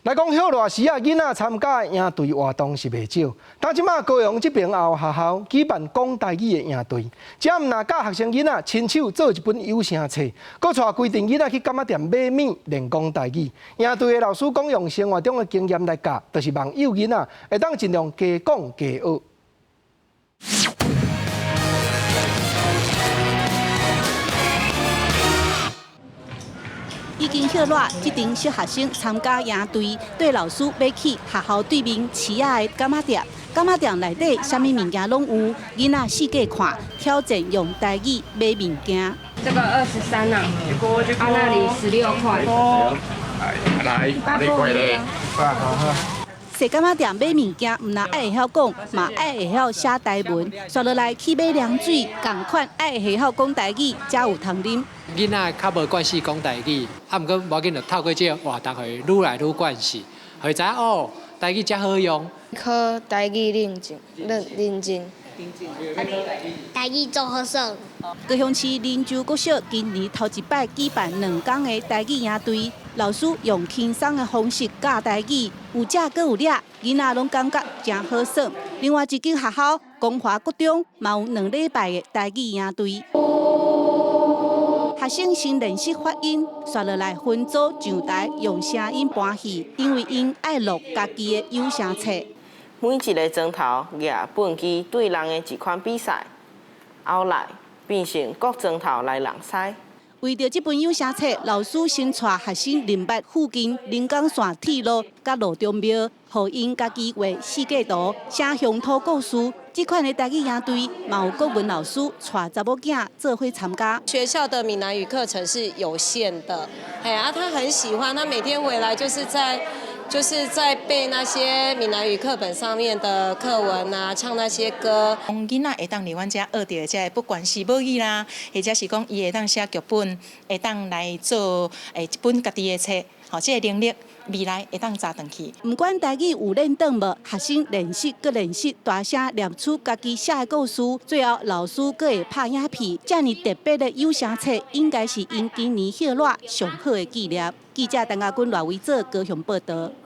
来讲许热时啊，囡仔参加营队活动是袂少。但即马高雄这边也有学校举办讲台语的营队，这毋若教学生囡仔亲手做一本有声册，佮带规定囡仔去柑仔店买米练讲台语。营队的老师讲用生活中的经验来教，就是望幼囡仔会当尽量加讲加学。 已经许热，这群小学生参加营队，对老师买起学校对面市仔的柑仔店。柑仔店内底啥物物件拢有，囡仔四界看，挑战用台语买物件。这个23啊，那里16块。来，你过来。踅柑仔店买物件，唔但爱会晓讲，嘛爱会晓写台文。刷落来去买凉水，同款爱会晓讲台语，才有通啉。 囡仔较无惯势讲台语，毋过无要紧，就透过这个活动，互愈来愈惯势，互伊知影哦，台语真好用。考台语认真。台语做好耍。高雄市林州国小今年头一摆举办2天的台语营队，老师用轻松的方式教台语，有食阁有掠，囡仔拢感觉真好耍。另外一间学校光华国中嘛有2礼拜的台语营队。 学生先练习发音，刷落来分组上台用声音搬戏，因为因爱录家己的有声册。每一个钟头举本机对人的一款比赛，后来变成各钟头来人赛。为着这本有声册，老师先带学生林北附近临港线铁路甲路中庙，互因家己画世界图、写乡土故事。 这款的台语营队，嘛有国文老师带查某囝做伙参加。学校的闽南语课程是有限的，他很喜欢，他每天回来就是在背那些闽南语课本上面的课文啊，唱那些歌。囡仔会当嚟阮遮学到遮，不管是母语啦，或者是讲伊会当写剧本，会当来做一本家己的册，吼，这个能力。 未来会当扎转去。不管台语有练转无，学生练习搁练习，大声念出家己写的故事。最后老师搁会拍影片，这么特别的有声册，应该是因今年许热上好的纪念。记者陈家军、赖维做高雄报道。